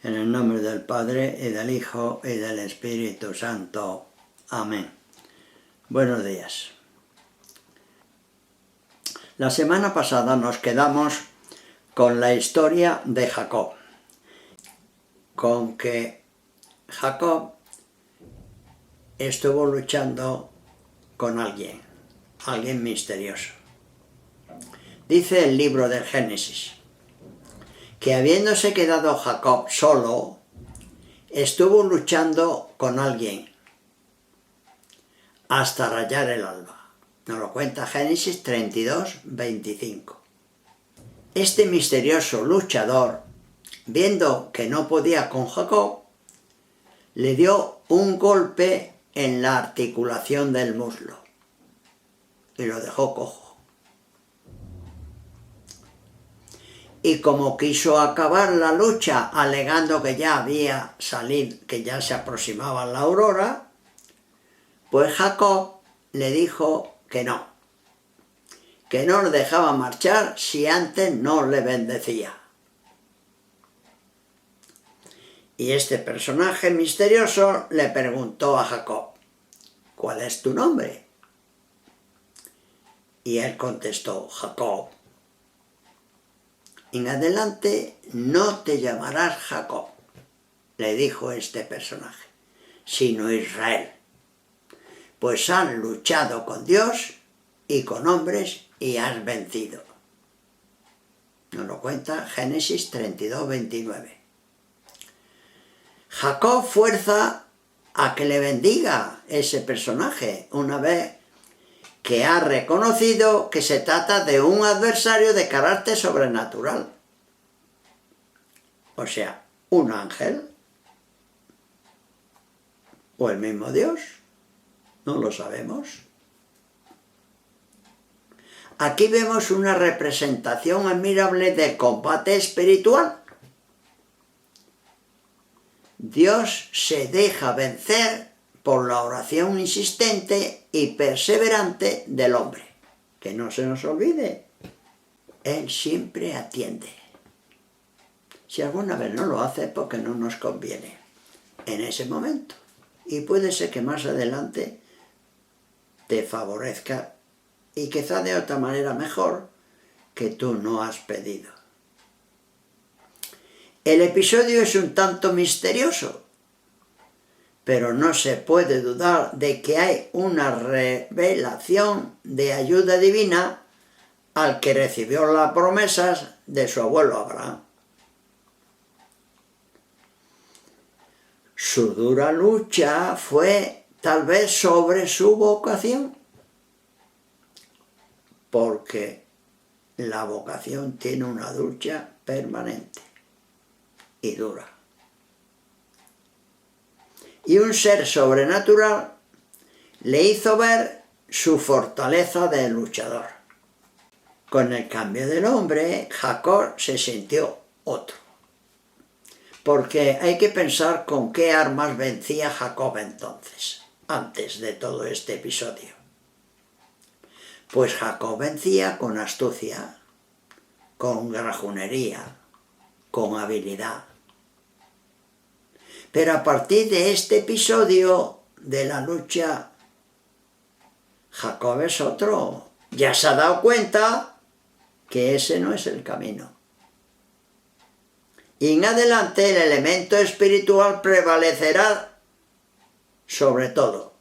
En el nombre del Padre, y del Hijo, y del Espíritu Santo. Amén. Buenos días. La semana pasada nos quedamos con la historia de Jacob, con que Jacob estuvo luchando con alguien misterioso. Dice el libro del Génesis que habiéndose quedado Jacob solo, estuvo luchando con alguien hasta rayar el alba. Nos lo cuenta Génesis 32, 25. Este misterioso luchador, viendo que no podía con Jacob, le dio un golpe en la articulación del muslo y lo dejó cojo. Y como quiso acabar la lucha alegando que ya había salido, que ya se aproximaba la aurora, pues Jacob le dijo que no le dejaba marchar si antes no le bendecía. Y este personaje misterioso le preguntó a Jacob: ¿cuál es tu nombre? Y él contestó: Jacob. En adelante no te llamarás Jacob, le dijo este personaje, sino Israel, pues has luchado con Dios y con hombres y has vencido. Nos lo cuenta Génesis 32, 29. Jacob fuerza a que le bendiga ese personaje, una vez que ha reconocido que se trata de un adversario de carácter sobrenatural. O sea, un ángel o el mismo Dios, no lo sabemos. Aquí vemos una representación admirable del combate espiritual. Dios se deja vencer por la oración insistente y perseverante del hombre. Que no se nos olvide, Él siempre atiende. Si alguna vez no lo hace, porque no nos conviene en ese momento. Y puede ser que más adelante te favorezca y quizá de otra manera mejor que tú no has pedido. El episodio es un tanto misterioso, pero no se puede dudar de que hay una revelación de ayuda divina al que recibió las promesas de su abuelo Abraham. Su dura lucha fue tal vez sobre su vocación, porque la vocación tiene una lucha permanente y dura. Y un ser sobrenatural le hizo ver su fortaleza de luchador. Con el cambio del hombre, Jacob se sintió otro. Porque hay que pensar con qué armas vencía Jacob entonces, antes de todo este episodio. Pues Jacob vencía con astucia, con grajunería, con habilidad. Pero a partir de este episodio de la lucha, Jacob es otro. Ya se ha dado cuenta que ese no es el camino. Y en adelante el elemento espiritual prevalecerá sobre todo,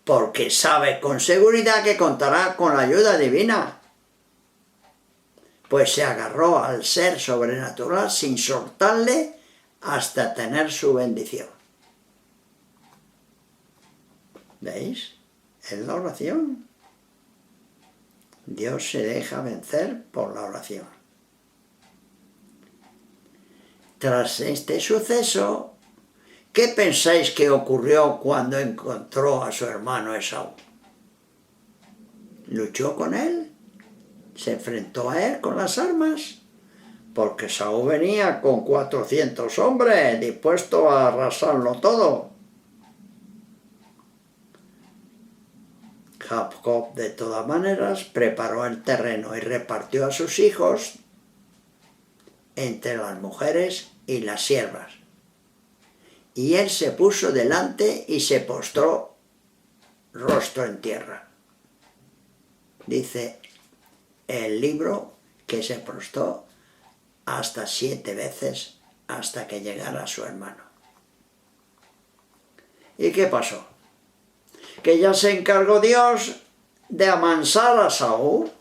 porque sabe con seguridad que contará con la ayuda divina, pues se agarró al ser sobrenatural sin soltarle hasta tener su bendición. ¿Veis? Es la oración. Dios se deja vencer por la oración. Tras este suceso, ¿qué pensáis que ocurrió cuando encontró a su hermano Esaú? ¿Luchó con él? ¿Se enfrentó a él con las armas? Porque Esaú venía con 400 hombres dispuestos a arrasarlo todo. Jacob, de todas maneras, preparó el terreno y repartió a sus hijos entre las mujeres y las siervas. Y él se puso delante y se postró rostro en tierra. Dice el libro que se prostró hasta 7 veces hasta que llegara su hermano. ¿Y qué pasó? Que ya se encargó Dios de amansar a Saúl.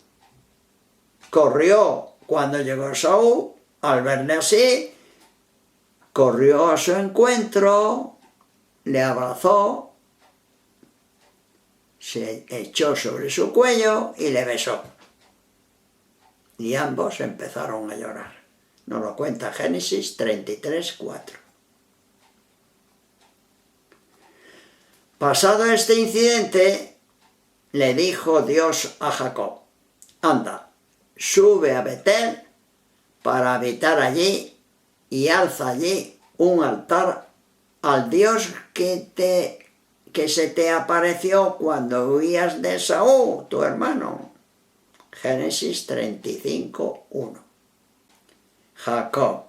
Corrió cuando llegó Saúl, al verle así, corrió a su encuentro, le abrazó, se echó sobre su cuello y le besó. Y ambos empezaron a llorar. Nos lo cuenta Génesis 33:4. Pasado este incidente, le dijo Dios a Jacob: anda, sube a Betel para habitar allí y alza allí un altar al Dios que se te apareció cuando huías de Saúl, tu hermano. Génesis 35:1. Jacob,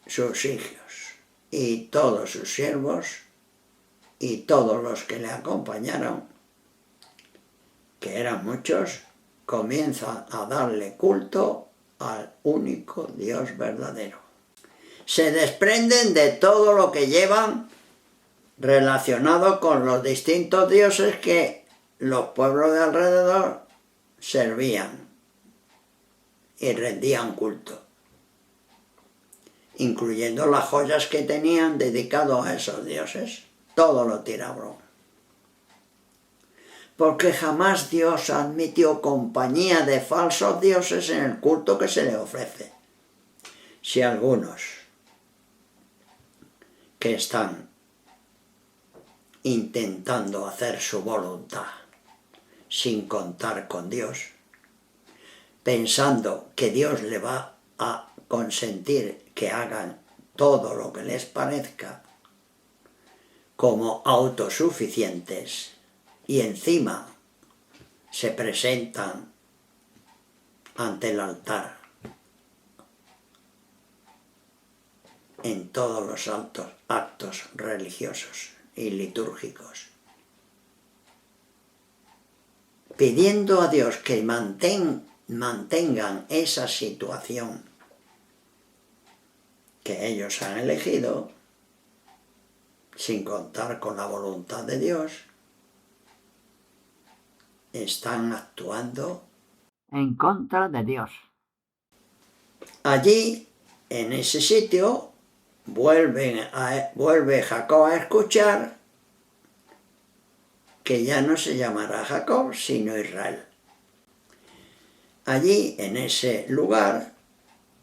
sus hijos y todos sus siervos y todos los que le acompañaron, que eran muchos, comienzan a darle culto al único Dios verdadero. Se desprenden de todo lo que llevan relacionado con los distintos dioses que los pueblos de alrededor servían y rendían culto, incluyendo las joyas que tenían dedicado a esos dioses. Todo lo tiraron. Porque jamás Dios admitió compañía de falsos dioses en el culto que se le ofrece. Si algunos que están intentando hacer su voluntad sin contar con Dios, pensando que Dios le va a consentir que hagan todo lo que les parezca, como autosuficientes, y encima se presentan ante el altar en todos los actos religiosos y litúrgicos, pidiendo a Dios que mantengan esa situación que ellos han elegido, sin contar con la voluntad de Dios, están actuando en contra de Dios. Allí, en ese sitio, vuelve Jacob a escuchar que ya no se llamará Jacob, sino Israel. Allí, en ese lugar,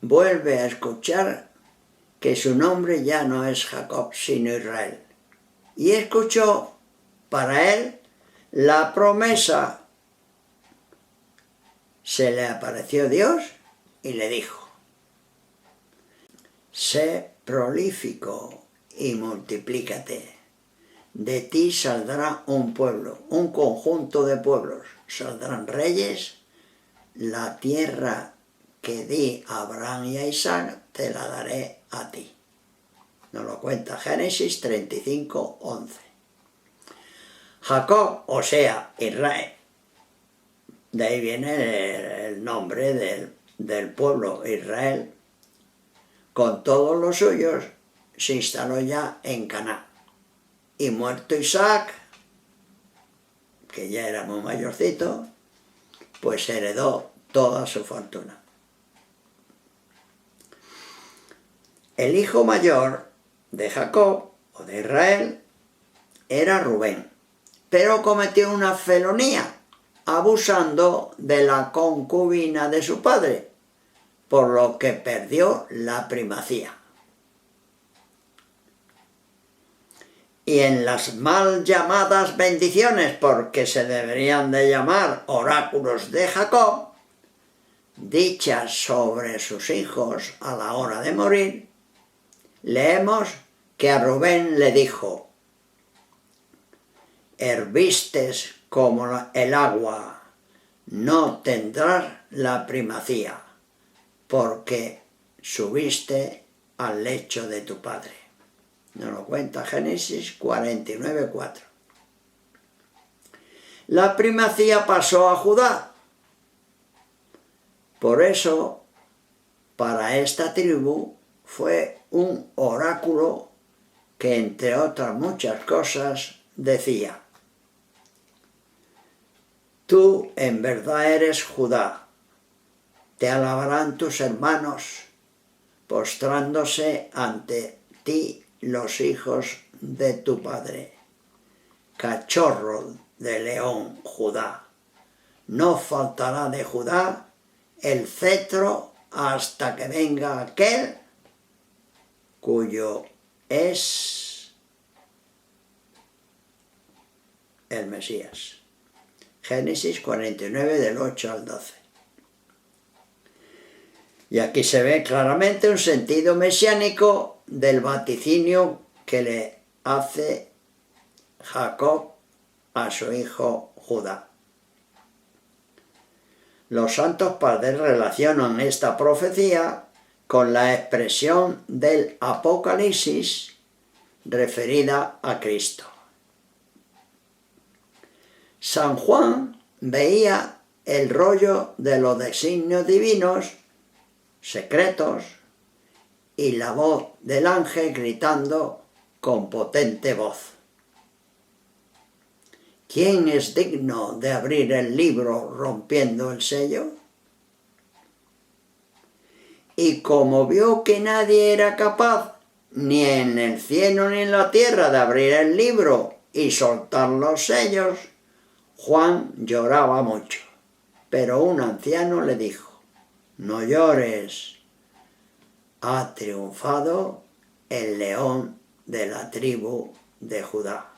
vuelve a escuchar que su nombre ya no es Jacob, sino Israel. Y escuchó para él la promesa. Se le apareció Dios y le dijo: sé prolífico y multiplícate. De ti saldrá un pueblo, un conjunto de pueblos. Saldrán reyes. La tierra que di a Abraham y a Isaac te la daré a ti. Nos lo cuenta Génesis 35:11. Jacob, o sea, Israel. De ahí viene el nombre del pueblo Israel. Con todos los suyos se instaló ya en Canaán. Y muerto Isaac, que ya era muy mayorcito, pues heredó toda su fortuna. El hijo mayor de Jacob, o de Israel, era Rubén, pero cometió una felonía, abusando de la concubina de su padre, por lo que perdió la primacía. Y en las mal llamadas bendiciones, porque se deberían de llamar oráculos de Jacob, dichas sobre sus hijos a la hora de morir, leemos que a Rubén le dijo: hervistes como el agua, no tendrás la primacía, porque subiste al lecho de tu padre. Nos lo cuenta Génesis 49:4. La primacía pasó a Judá. Por eso, para esta tribu fue un oráculo que, entre otras muchas cosas, decía: tú en verdad eres Judá, te alabarán tus hermanos, postrándose ante ti los hijos de tu padre. Cachorro de león, Judá, no faltará de Judá el cetro hasta que venga aquel cuyo es el Mesías. Génesis 49 del 8 al 12. Y aquí se ve claramente un sentido mesiánico del vaticinio que le hace Jacob a su hijo Judá. Los santos padres relacionan esta profecía con la expresión del Apocalipsis referida a Cristo. San Juan veía el rollo de los designios divinos secretos y la voz del ángel gritando con potente voz: ¿quién es digno de abrir el libro rompiendo el sello? Y como vio que nadie era capaz, ni en el cielo ni en la tierra, de abrir el libro y soltar los sellos, Juan lloraba mucho. Pero un anciano le dijo: no llores, ha triunfado el león de la tribu de Judá,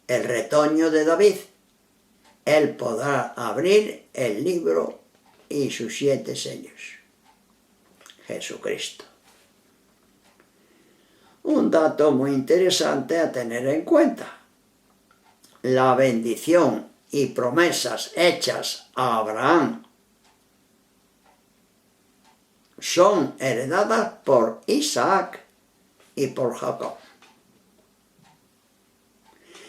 el retoño de David. Él podrá abrir el libro y sus 7 sellos. Jesucristo. Un dato muy interesante a tener en cuenta: la bendición y promesas hechas a Abraham son heredadas por Isaac y por Jacob.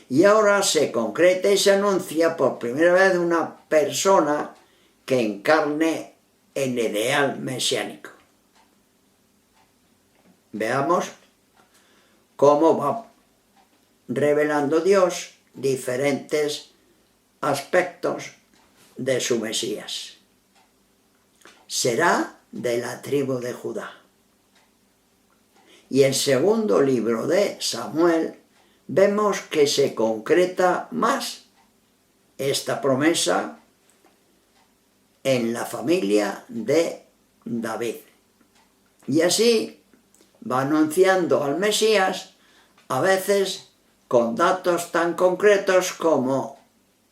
Y ahora se concreta y se anuncia por primera vez una persona que encarne el ideal mesiánico. Veamos cómo va revelando Dios diferentes aspectos de su Mesías. Será de la tribu de Judá. Y en el segundo libro de Samuel vemos que se concreta más esta promesa en la familia de David. Y así va anunciando al Mesías, a veces con datos tan concretos como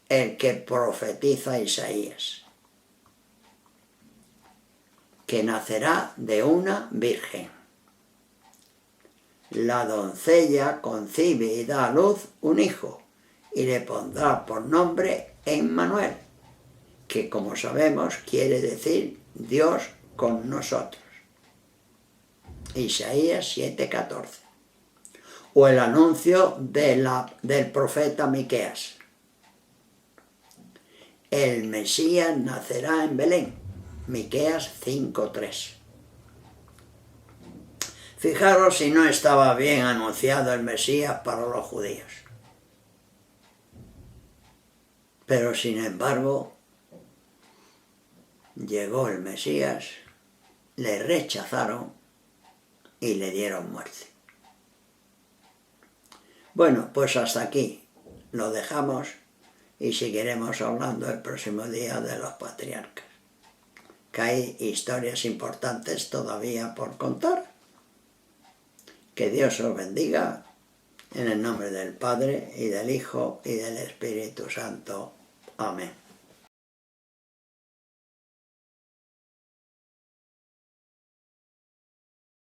el que profetiza Isaías, que nacerá de una virgen. La doncella concibe y da a luz un hijo, y le pondrá por nombre Emmanuel, que, como sabemos, quiere decir Dios con nosotros. Isaías 7:14. O el anuncio del profeta Miqueas: el Mesías nacerá en Belén. Miqueas 5:3. Fijaros si no estaba bien anunciado el Mesías para los judíos. Pero sin embargo, llegó el Mesías, le rechazaron y le dieron muerte. Bueno, pues hasta aquí lo dejamos y seguiremos hablando el próximo día de los patriarcas, que hay historias importantes todavía por contar. Que Dios os bendiga, en el nombre del Padre, y del Hijo, y del Espíritu Santo. Amén.